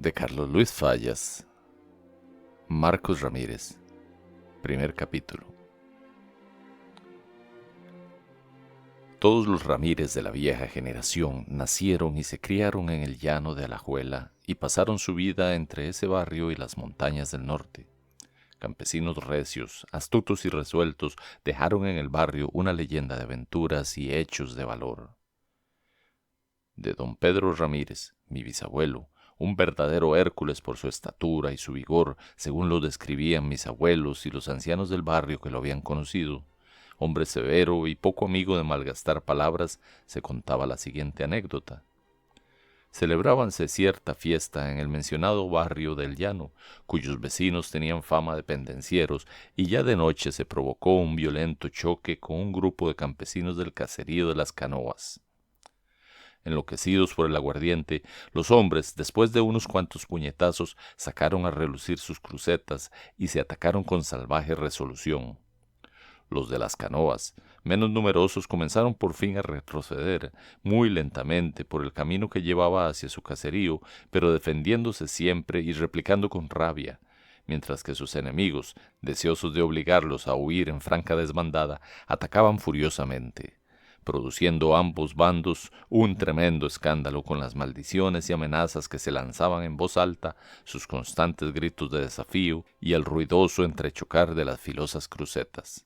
De Carlos Luis Fallas. Marcos Ramírez. Primer capítulo. Todos los Ramírez de la vieja generación nacieron y se criaron en el llano de Alajuela y pasaron su vida entre ese barrio y las montañas del norte. Campesinos recios, astutos y resueltos, dejaron en el barrio una leyenda de aventuras y hechos de valor. De don Pedro Ramírez, mi bisabuelo, un verdadero Hércules por su estatura y su vigor, según lo describían mis abuelos y los ancianos del barrio que lo habían conocido. Hombre severo y poco amigo de malgastar palabras, se contaba la siguiente anécdota. Celebrábanse cierta fiesta en el mencionado barrio del Llano, cuyos vecinos tenían fama de pendencieros, y ya de noche se provocó un violento choque con un grupo de campesinos del caserío de las Canoas. Enloquecidos por el aguardiente, los hombres, después de unos cuantos puñetazos, sacaron a relucir sus crucetas y se atacaron con salvaje resolución. Los de las Canoas, menos numerosos, comenzaron por fin a retroceder, muy lentamente, por el camino que llevaba hacia su caserío, pero defendiéndose siempre y replicando con rabia, mientras que sus enemigos, deseosos de obligarlos a huir en franca desbandada, atacaban furiosamente, produciendo ambos bandos un tremendo escándalo con las maldiciones y amenazas que se lanzaban en voz alta, sus constantes gritos de desafío y el ruidoso entrechocar de las filosas crucetas.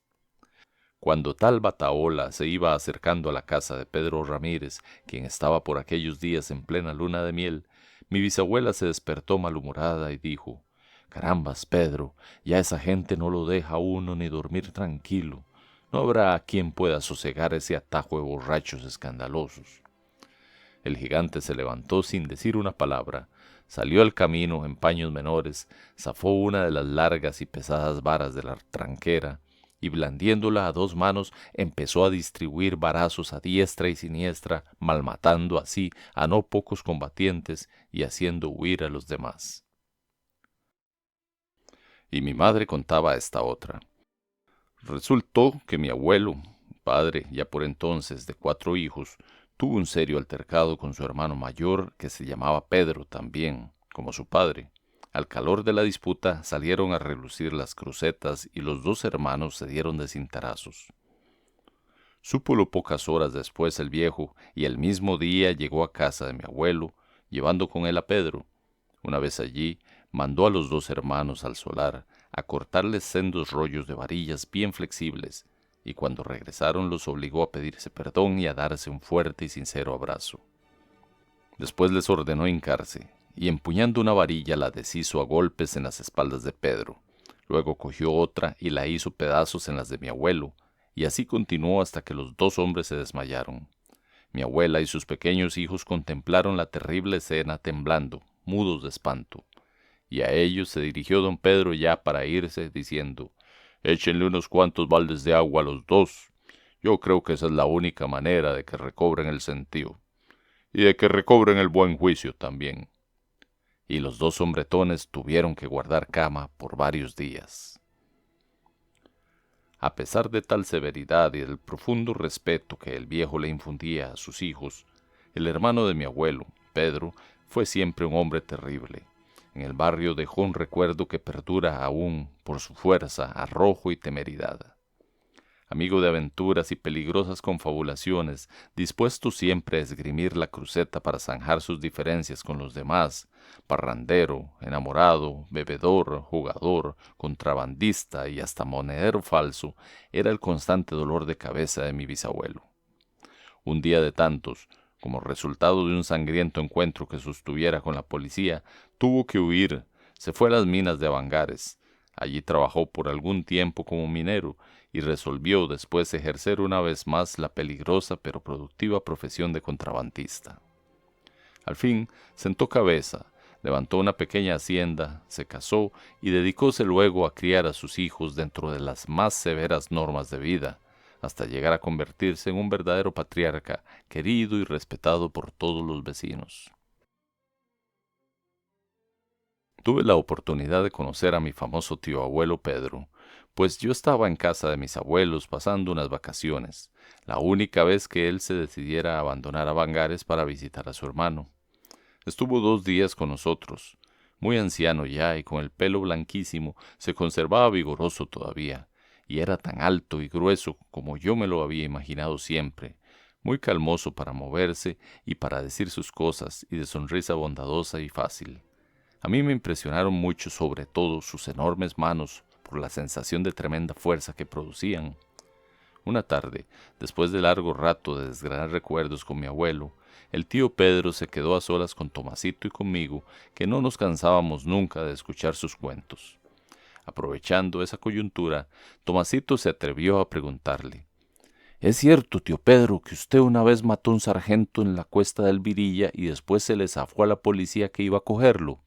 Cuando tal batahola se iba acercando a la casa de Pedro Ramírez, quien estaba por aquellos días en plena luna de miel, mi bisabuela se despertó malhumorada y dijo: «Carambas, Pedro, ya esa gente no lo deja a uno ni dormir tranquilo. No habrá quien pueda sosegar ese atajo de borrachos escandalosos». El gigante se levantó sin decir una palabra, salió al camino en paños menores, zafó una de las largas y pesadas varas de la tranquera, y blandiéndola a dos manos empezó a distribuir varazos a diestra y siniestra, malmatando así a no pocos combatientes y haciendo huir a los demás. Y mi madre contaba esta otra. Resultó que mi abuelo, padre ya por entonces de 4 hijos, tuvo un serio altercado con su hermano mayor, que se llamaba Pedro también, como su padre. Al calor de la disputa salieron a relucir las crucetas y los 2 hermanos se dieron de cintarazos. Súpolo pocas horas después el viejo, y el mismo día llegó a casa de mi abuelo, llevando con él a Pedro. Una vez allí, mandó a los 2 hermanos al solar a cortarles sendos rollos de varillas bien flexibles, y cuando regresaron los obligó a pedirse perdón y a darse un fuerte y sincero abrazo. Después les ordenó hincarse, y empuñando una varilla la deshizo a golpes en las espaldas de Pedro. Luego cogió otra y la hizo pedazos en las de mi abuelo, y así continuó hasta que los 2 hombres se desmayaron. Mi abuela y sus pequeños hijos contemplaron la terrible escena temblando, mudos de espanto, y a ellos se dirigió don Pedro ya para irse, diciendo: «Échenle unos cuantos baldes de agua a los 2. Yo creo que esa es la única manera de que recobren el sentido, y de que recobren el buen juicio también». Y los 2 hombretones tuvieron que guardar cama por varios días. A pesar de tal severidad y del profundo respeto que el viejo le infundía a sus hijos, el hermano de mi abuelo, Pedro, fue siempre un hombre terrible. En el barrio dejó un recuerdo que perdura aún por su fuerza, arrojo y temeridad. Amigo de aventuras y peligrosas confabulaciones, dispuesto siempre a esgrimir la cruceta para zanjar sus diferencias con los demás, parrandero, enamorado, bebedor, jugador, contrabandista y hasta monedero falso, era el constante dolor de cabeza de mi bisabuelo. Un día de tantos, como resultado de un sangriento encuentro que sostuviera con la policía, tuvo que huir, se fue a las minas de Avangares. Allí trabajó por algún tiempo como minero y resolvió después ejercer una vez más la peligrosa pero productiva profesión de contrabandista. Al fin sentó cabeza, levantó una pequeña hacienda, se casó y dedicóse luego a criar a sus hijos dentro de las más severas normas de vida, hasta llegar a convertirse en un verdadero patriarca, querido y respetado por todos los vecinos. Tuve la oportunidad de conocer a mi famoso tío abuelo Pedro, pues yo estaba en casa de mis abuelos pasando unas vacaciones, la única vez que él se decidiera a abandonar Avangares para visitar a su hermano. Estuvo 2 días con nosotros. Muy anciano ya y con el pelo blanquísimo, se conservaba vigoroso todavía, y era tan alto y grueso como yo me lo había imaginado siempre, muy calmoso para moverse y para decir sus cosas, y de sonrisa bondadosa y fácil. A mí me impresionaron mucho sobre todo sus enormes manos por la sensación de tremenda fuerza que producían. Una tarde, después de largo rato de desgranar recuerdos con mi abuelo, el tío Pedro se quedó a solas con Tomasito y conmigo, que no nos cansábamos nunca de escuchar sus cuentos. Aprovechando esa coyuntura, Tomasito se atrevió a preguntarle: «¿Es cierto, tío Pedro, que usted una vez mató a un sargento en la cuesta del Virilla y después se le zafó a la policía que iba a cogerlo?»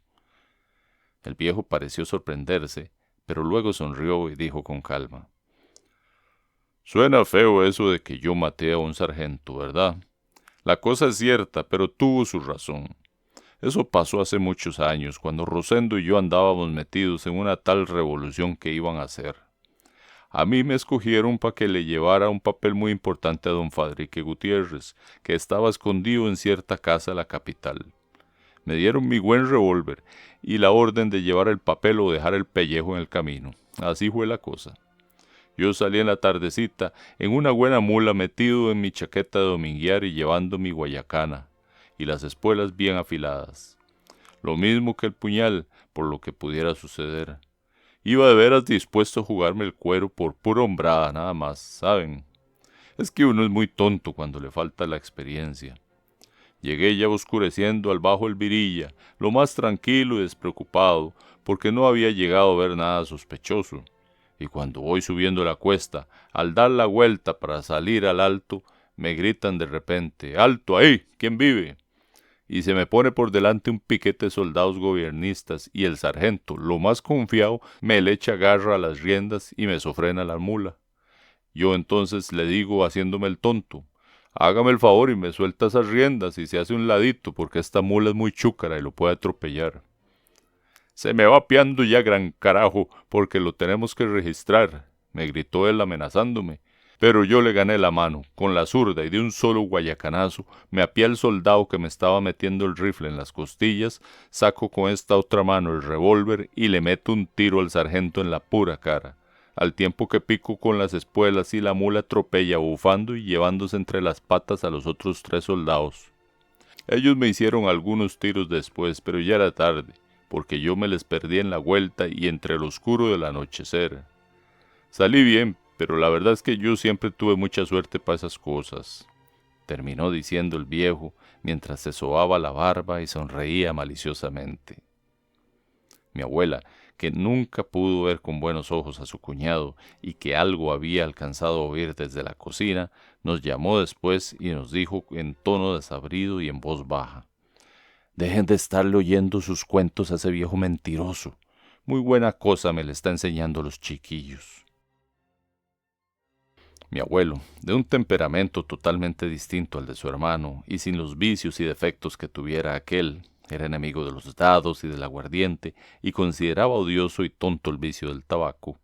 El viejo pareció sorprenderse, pero luego sonrió y dijo con calma: «Suena feo eso de que yo maté a un sargento, ¿verdad? La cosa es cierta, pero tuvo su razón. Eso pasó hace muchos años, cuando Rosendo y yo andábamos metidos en una tal revolución que iban a hacer. A mí me escogieron para que le llevara un papel muy importante a don Fadrique Gutiérrez, que estaba escondido en cierta casa de la capital. Me dieron mi buen revólver y la orden de llevar el papel o dejar el pellejo en el camino. Así fue la cosa. Yo salí en la tardecita en una buena mula metido en mi chaqueta de dominguear y llevando mi guayacana y las espuelas bien afiladas. Lo mismo que el puñal, por lo que pudiera suceder. Iba de veras dispuesto a jugarme el cuero por pura hombrada nada más, ¿saben? Es que uno es muy tonto cuando le falta la experiencia. Llegué ya oscureciendo al bajo el Virilla, lo más tranquilo y despreocupado, porque no había llegado a ver nada sospechoso. Y cuando voy subiendo la cuesta, al dar la vuelta para salir al alto, me gritan de repente: «¡Alto ahí! ¿Quién vive?». Y se me pone por delante un piquete de soldados gobiernistas y el sargento, lo más confiado, me le echa garra a las riendas y me sofrena la mula. Yo entonces le digo, haciéndome el tonto: «Hágame el favor y me suelta esas riendas y se hace un ladito porque esta mula es muy chúcara y lo puede atropellar». «Se me va apiando ya, gran carajo, porque lo tenemos que registrar», me gritó él amenazándome. Pero yo le gané la mano, con la zurda, y de un solo guayacanazo me apié al soldado que me estaba metiendo el rifle en las costillas, saco con esta otra mano el revólver y le meto un tiro al sargento en la pura cara, al tiempo que pico con las espuelas y la mula atropella bufando y llevándose entre las patas a los otros 3 soldados. Ellos me hicieron algunos tiros después, pero ya era tarde, porque yo me les perdí en la vuelta y entre el oscuro del anochecer. Salí bien, pero la verdad es que yo siempre tuve mucha suerte para esas cosas», terminó diciendo el viejo, mientras se sobaba la barba y sonreía maliciosamente. Mi abuela, que nunca pudo ver con buenos ojos a su cuñado y que algo había alcanzado a oír desde la cocina, nos llamó después y nos dijo en tono desabrido y en voz baja: «Dejen de estarle oyendo sus cuentos a ese viejo mentiroso. Muy buena cosa me le está enseñando a los chiquillos». Mi abuelo, de un temperamento totalmente distinto al de su hermano y sin los vicios y defectos que tuviera aquel, era enemigo de los dados y del aguardiente y consideraba odioso y tonto el vicio del tabaco.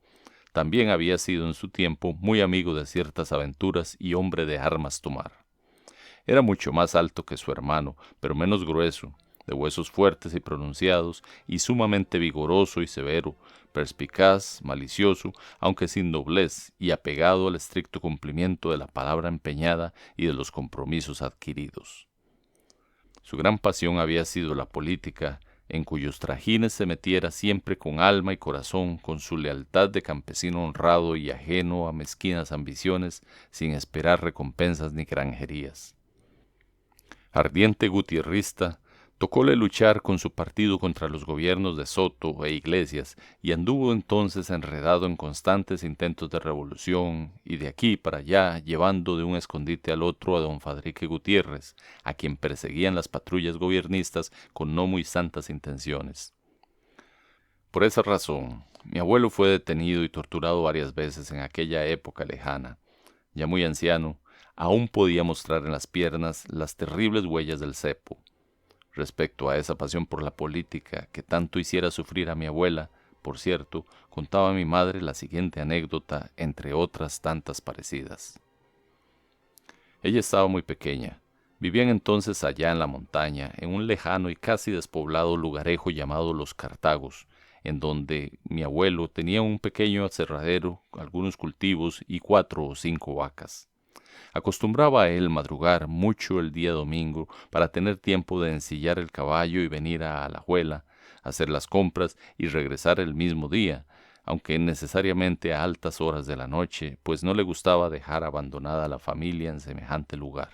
También había sido en su tiempo muy amigo de ciertas aventuras y hombre de armas tomar. Era mucho más alto que su hermano, pero menos grueso, de huesos fuertes y pronunciados, y sumamente vigoroso y severo, perspicaz, malicioso, aunque sin doblez, y apegado al estricto cumplimiento de la palabra empeñada y de los compromisos adquiridos. Su gran pasión había sido la política, en cuyos trajines se metiera siempre con alma y corazón, con su lealtad de campesino honrado y ajeno a mezquinas ambiciones, sin esperar recompensas ni granjerías. Ardiente gutierrista, tocóle luchar con su partido contra los gobiernos de Soto e Iglesias y anduvo entonces enredado en constantes intentos de revolución y de aquí para allá llevando de un escondite al otro a don Fadrique Gutiérrez, a quien perseguían las patrullas gobiernistas con no muy santas intenciones. Por esa razón, mi abuelo fue detenido y torturado varias veces en aquella época lejana. Ya muy anciano, aún podía mostrar en las piernas las terribles huellas del cepo. Respecto a esa pasión por la política que tanto hiciera sufrir a mi abuela, por cierto, contaba mi madre la siguiente anécdota, entre otras tantas parecidas. Ella estaba muy pequeña, Vivían entonces allá en la montaña, en un lejano y casi despoblado lugarejo llamado Los Cartagos, en donde mi abuelo tenía un pequeño aserradero, algunos cultivos y 4 o 5 vacas. Acostumbraba a él madrugar mucho el día domingo para tener tiempo de ensillar el caballo y venir a Alajuela, hacer las compras y regresar el mismo día, aunque necesariamente a altas horas de la noche, pues no le gustaba dejar abandonada a la familia en semejante lugar.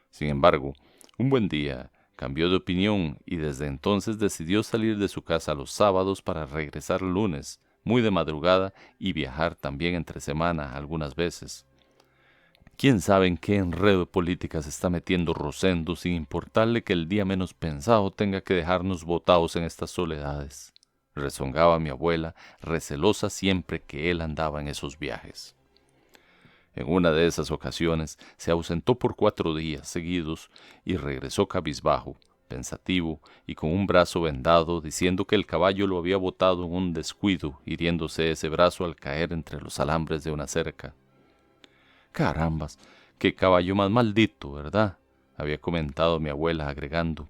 Sin embargo, un buen día cambió de opinión y desde entonces decidió salir de su casa los sábados para regresar el lunes, muy de madrugada, y viajar también entre semana algunas veces. ¿Quién sabe en qué enredo de política se está metiendo Rosendo sin importarle que el día menos pensado tenga que dejarnos botados en estas soledades? Rezongaba mi abuela, recelosa siempre que él andaba en esos viajes. En una de esas ocasiones se ausentó por 4 días seguidos y regresó cabizbajo, pensativo y con un brazo vendado, diciendo que el caballo lo había botado en un descuido, hiriéndose ese brazo al caer entre los alambres de una cerca. Carambas, qué caballo más maldito, ¿verdad? Había comentado mi abuela agregando.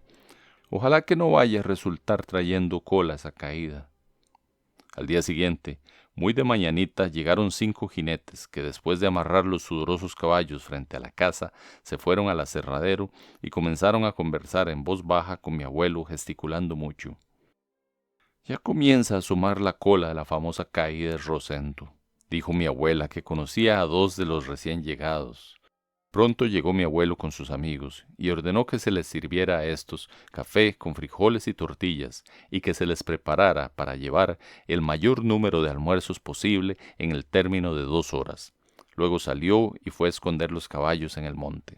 Ojalá que no vaya a resultar trayendo cola esa caída. Al día siguiente, muy de mañanita, llegaron 5 jinetes que después de amarrar los sudorosos caballos frente a la casa, se fueron al aserradero y comenzaron a conversar en voz baja con mi abuelo gesticulando mucho. Ya comienza a asomar la cola de la famosa caída de Rosendo, dijo mi abuela, que conocía a 2 de los recién llegados. Pronto llegó mi abuelo con sus amigos y ordenó que se les sirviera a estos café con frijoles y tortillas y que se les preparara para llevar el mayor número de almuerzos posible en el término de 2 horas. Luego salió y fue a esconder los caballos en el monte.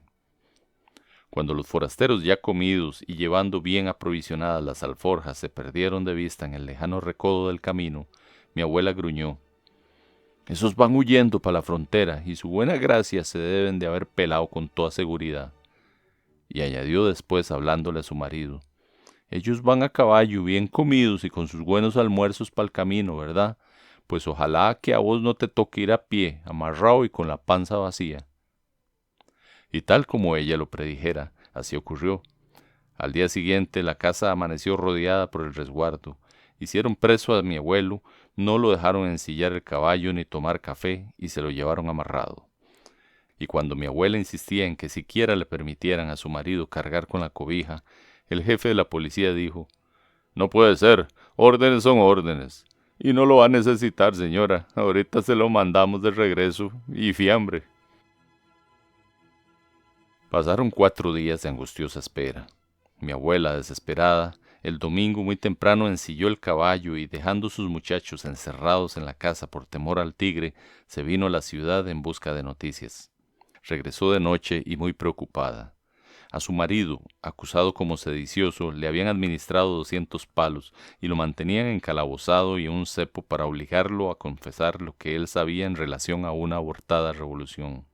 Cuando los forasteros, ya comidos y llevando bien aprovisionadas las alforjas, se perdieron de vista en el lejano recodo del camino, mi abuela gruñó. Esos van huyendo para la frontera y su buena gracia se deben de haber pelado con toda seguridad. Y añadió después, hablándole a su marido, ellos van a caballo, bien comidos y con sus buenos almuerzos para el camino, ¿verdad? Pues ojalá que a vos no te toque ir a pie, amarrado y con la panza vacía. Y tal como ella lo predijera, así ocurrió. Al día siguiente la casa amaneció rodeada por el resguardo. Hicieron preso a mi abuelo, no lo dejaron ensillar el caballo ni tomar café y se lo llevaron amarrado. Y cuando mi abuela insistía en que siquiera le permitieran a su marido cargar con la cobija, el jefe de la policía dijo, no puede ser, órdenes son órdenes. Y no lo va a necesitar, señora, ahorita se lo mandamos de regreso y fiambre. Pasaron 4 días de angustiosa espera. Mi abuela, desesperada, el domingo muy temprano ensilló el caballo y, dejando sus muchachos encerrados en la casa por temor al tigre, se vino a la ciudad en busca de noticias. Regresó de noche y muy preocupada. A su marido, acusado como sedicioso, le habían administrado 200 palos y lo mantenían encalabozado y en un cepo para obligarlo a confesar lo que él sabía en relación a una abortada revolución.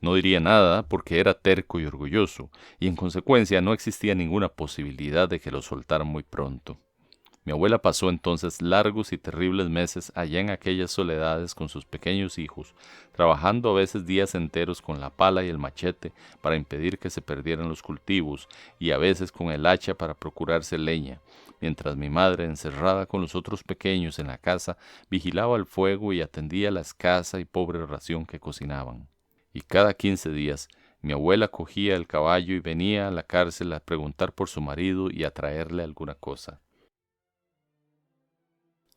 No diría nada porque era terco y orgulloso, y en consecuencia no existía ninguna posibilidad de que lo soltaran muy pronto. Mi abuela pasó entonces largos y terribles meses allá en aquellas soledades con sus pequeños hijos, trabajando a veces días enteros con la pala y el machete para impedir que se perdieran los cultivos, y a veces con el hacha para procurarse leña, mientras mi madre, encerrada con los otros pequeños en la casa, vigilaba el fuego y atendía la escasa y pobre ración que cocinaban. Y cada 15 días mi abuela cogía el caballo y venía a la cárcel a preguntar por su marido y a traerle alguna cosa.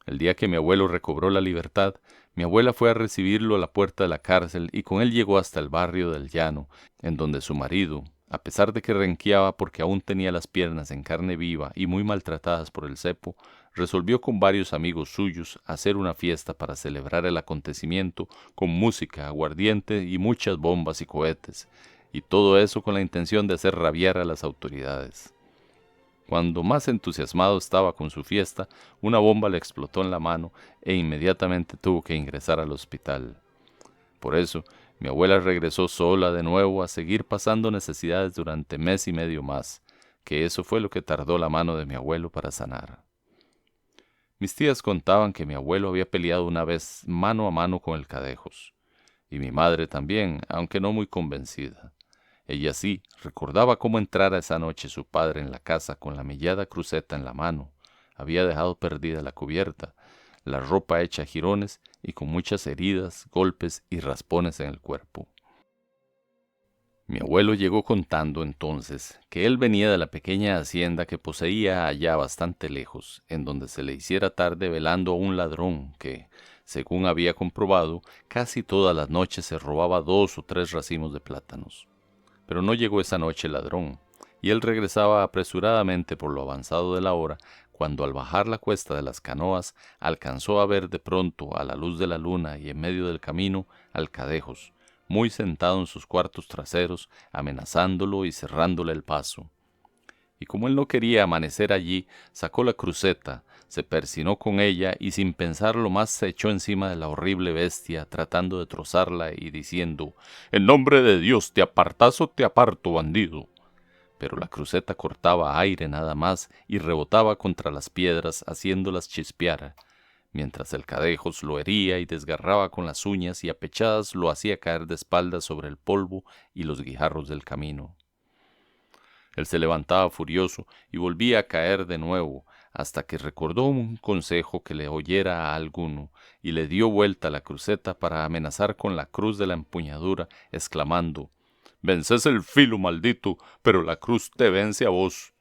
El día que mi abuelo recobró la libertad, mi abuela fue a recibirlo a la puerta de la cárcel y con él llegó hasta el barrio del Llano, en donde su marido, a pesar de que renqueaba porque aún tenía las piernas en carne viva y muy maltratadas por el cepo, resolvió con varios amigos suyos hacer una fiesta para celebrar el acontecimiento con música, aguardiente y muchas bombas y cohetes, y todo eso con la intención de hacer rabiar a las autoridades. Cuando más entusiasmado estaba con su fiesta, una bomba le explotó en la mano e inmediatamente tuvo que ingresar al hospital. Por eso, mi abuela regresó sola de nuevo a seguir pasando necesidades durante 1 mes y medio más, que eso fue lo que tardó la mano de mi abuelo para sanar. Mis tías contaban que mi abuelo había peleado una vez mano a mano con el Cadejos, y mi madre también, aunque no muy convencida. Ella sí recordaba cómo entrara esa noche su padre en la casa con la mellada cruceta en la mano. Había dejado perdida la cubierta, la ropa hecha jirones y con muchas heridas, golpes y raspones en el cuerpo. Mi abuelo llegó contando entonces que él venía de la pequeña hacienda que poseía allá bastante lejos, en donde se le hiciera tarde velando a un ladrón que, según había comprobado, casi todas las noches se robaba 2 o 3 racimos de plátanos. Pero no llegó esa noche el ladrón, y él regresaba apresuradamente por lo avanzado de la hora, cuando al bajar la cuesta de las canoas alcanzó a ver de pronto a la luz de la luna y en medio del camino al Cadejos, muy sentado en sus cuartos traseros, amenazándolo y cerrándole el paso. Y como él no quería amanecer allí, sacó la cruceta, se persinó con ella y sin pensarlo más se echó encima de la horrible bestia, tratando de trozarla y diciendo: «En nombre de Dios, te apartas o te aparto, bandido». Pero la cruceta cortaba aire nada más y rebotaba contra las piedras, haciéndolas chispear, mientras el Cadejos lo hería y desgarraba con las uñas y a pechadas lo hacía caer de espaldas sobre el polvo y los guijarros del camino. Él se levantaba furioso y volvía a caer de nuevo, hasta que recordó un consejo que le oyera a alguno, y le dio vuelta a la cruceta para amenazar con la cruz de la empuñadura, exclamando: «Vences el filo, maldito, pero la cruz te vence a vos».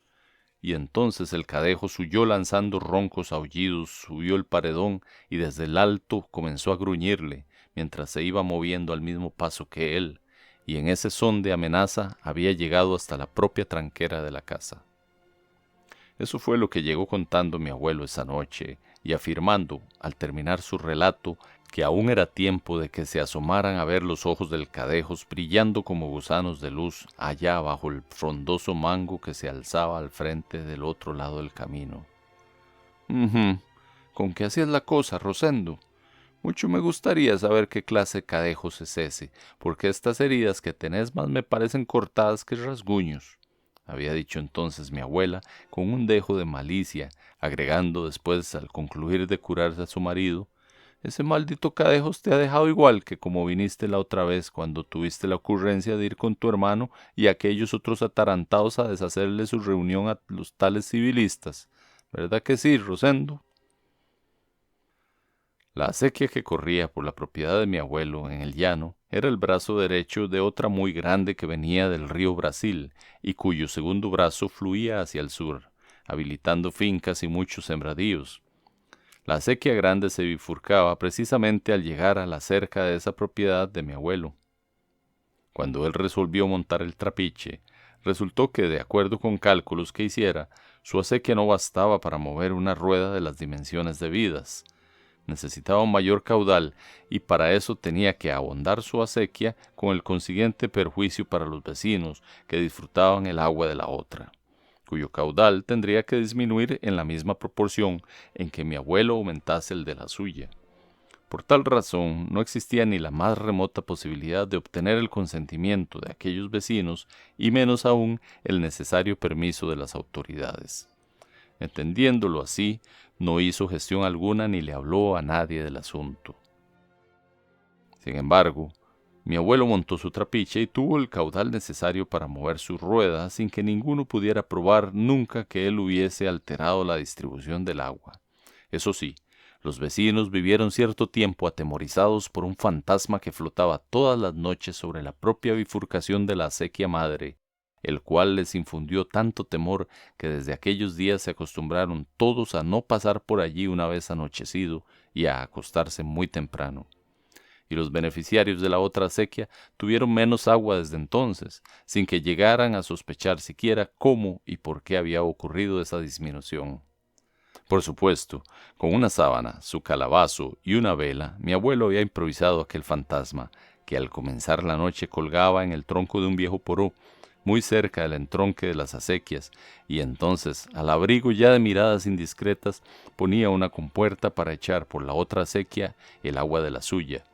Y entonces el Cadejos huyó lanzando roncos aullidos, subió el paredón y desde el alto comenzó a gruñirle, mientras se iba moviendo al mismo paso que él, y en ese son de amenaza había llegado hasta la propia tranquera de la casa. Eso fue lo que llegó contando mi abuelo esa noche, y afirmando, al terminar su relato, que aún era tiempo de que se asomaran a ver los ojos del Cadejos brillando como gusanos de luz allá bajo el frondoso mango que se alzaba al frente del otro lado del camino. ¿Con qué hacías la cosa, Rosendo? Mucho me gustaría saber qué clase de Cadejos es ese, porque estas heridas que tenés más me parecen cortadas que rasguños», había dicho entonces mi abuela con un dejo de malicia, agregando después, al concluir de curarse a su marido: «Ese maldito Cadejos te ha dejado igual que como viniste la otra vez cuando tuviste la ocurrencia de ir con tu hermano y aquellos otros atarantados a deshacerle su reunión a los tales civilistas. ¿Verdad que sí, Rosendo?». La acequia que corría por la propiedad de mi abuelo en el llano era el brazo derecho de otra muy grande que venía del río Brasil y cuyo segundo brazo fluía hacia el sur, habilitando fincas y muchos sembradíos. La acequia grande se bifurcaba precisamente al llegar a la cerca de esa propiedad de mi abuelo. Cuando él resolvió montar el trapiche, resultó que, de acuerdo con cálculos que hiciera, su acequia no bastaba para mover una rueda de las dimensiones debidas. Necesitaba un mayor caudal y para eso tenía que ahondar su acequia, con el consiguiente perjuicio para los vecinos que disfrutaban el agua de la otra, cuyo caudal tendría que disminuir en la misma proporción en que mi abuelo aumentase el de la suya. Por tal razón, no existía ni la más remota posibilidad de obtener el consentimiento de aquellos vecinos y menos aún el necesario permiso de las autoridades. Entendiéndolo así, no hizo gestión alguna ni le habló a nadie del asunto. Sin embargo, mi abuelo montó su trapiche y tuvo el caudal necesario para mover su rueda sin que ninguno pudiera probar nunca que él hubiese alterado la distribución del agua. Eso sí, los vecinos vivieron cierto tiempo atemorizados por un fantasma que flotaba todas las noches sobre la propia bifurcación de la acequia madre, el cual les infundió tanto temor que desde aquellos días se acostumbraron todos a no pasar por allí una vez anochecido y a acostarse muy temprano. Y los beneficiarios de la otra acequia tuvieron menos agua desde entonces, sin que llegaran a sospechar siquiera cómo y por qué había ocurrido esa disminución. Por supuesto, con una sábana, su calabazo y una vela, mi abuelo había improvisado aquel fantasma, que al comenzar la noche colgaba en el tronco de un viejo poró, muy cerca del entronque de las acequias, y entonces, al abrigo ya de miradas indiscretas, ponía una compuerta para echar por la otra acequia el agua de la suya.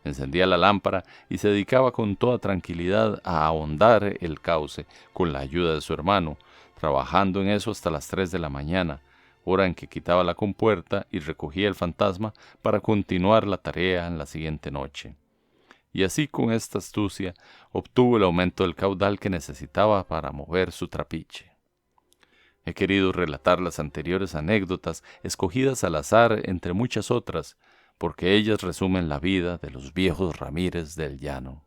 Encendía la lámpara y se dedicaba con toda tranquilidad a ahondar el cauce con la ayuda de su hermano, trabajando en eso hasta las 3 de la mañana, hora en que quitaba la compuerta y recogía el fantasma para continuar la tarea en la siguiente noche. y así con esta astucia obtuvo el aumento del caudal que necesitaba para mover su trapiche. He querido relatar las anteriores anécdotas, escogidas al azar entre muchas otras, porque ellas resumen la vida de los viejos Ramírez del Llano.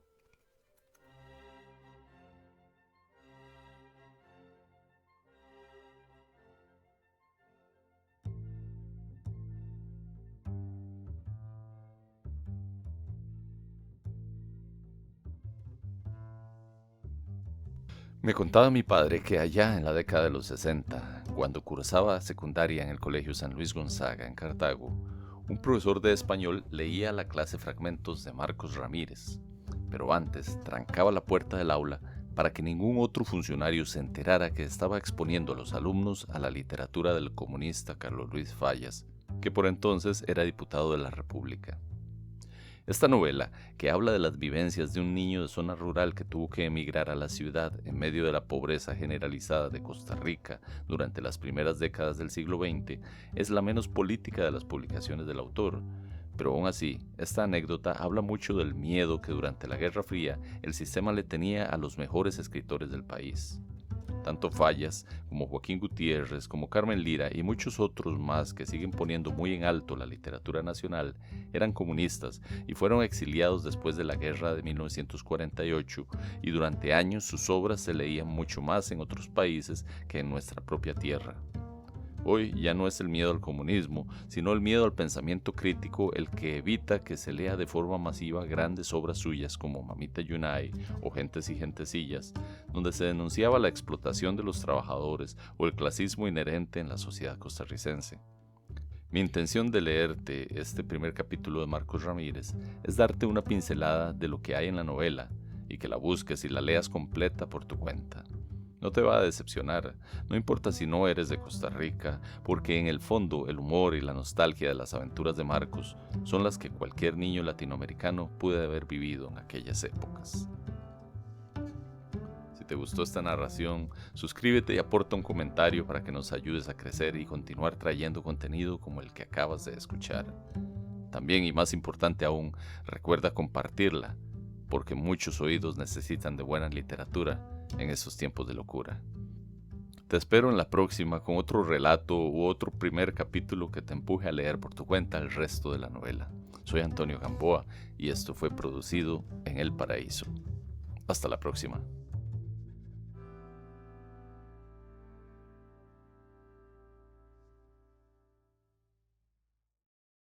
Me contaba mi padre que allá en la década de los 60, cuando cursaba secundaria en el Colegio San Luis Gonzaga en Cartago, un profesor de español leía a la clase fragmentos de Marcos Ramírez, pero antes trancaba la puerta del aula para que ningún otro funcionario se enterara que estaba exponiendo a los alumnos a la literatura del comunista Carlos Luis Fallas, que por entonces era diputado de la República. Esta novela, que habla de las vivencias de un niño de zona rural que tuvo que emigrar a la ciudad en medio de la pobreza generalizada de Costa Rica durante las primeras décadas del siglo XX, es la menos política de las publicaciones del autor. Pero aún así, esta anécdota habla mucho del miedo que durante la Guerra Fría el sistema le tenía a los mejores escritores del país. Tanto Fallas como Joaquín Gutiérrez, como Carmen Lira y muchos otros más que siguen poniendo muy en alto la literatura nacional, eran comunistas y fueron exiliados después de la guerra de 1948 y durante años sus obras se leían mucho más en otros países que en nuestra propia tierra. Hoy ya no es el miedo al comunismo, sino el miedo al pensamiento crítico el que evita que se lea de forma masiva grandes obras suyas como Mamita Yunay o Gentes y Gentecillas, donde se denunciaba la explotación de los trabajadores o el clasismo inherente en la sociedad costarricense. Mi intención de leerte este primer capítulo de Marcos Ramírez es darte una pincelada de lo que hay en la novela y que la busques y la leas completa por tu cuenta. No te va a decepcionar, no importa si no eres de Costa Rica, porque en el fondo el humor y la nostalgia de las aventuras de Marcos son las que cualquier niño latinoamericano puede haber vivido en aquellas épocas. Si te gustó esta narración, suscríbete y aporta un comentario para que nos ayudes a crecer y continuar trayendo contenido como el que acabas de escuchar. También, y más importante aún, recuerda compartirla, porque muchos oídos necesitan de buena literatura en esos tiempos de locura. Te espero en la próxima con otro relato u otro primer capítulo que te empuje a leer por tu cuenta el resto de la novela. Soy Antonio Gamboa y esto fue producido en El Paraíso. Hasta la próxima.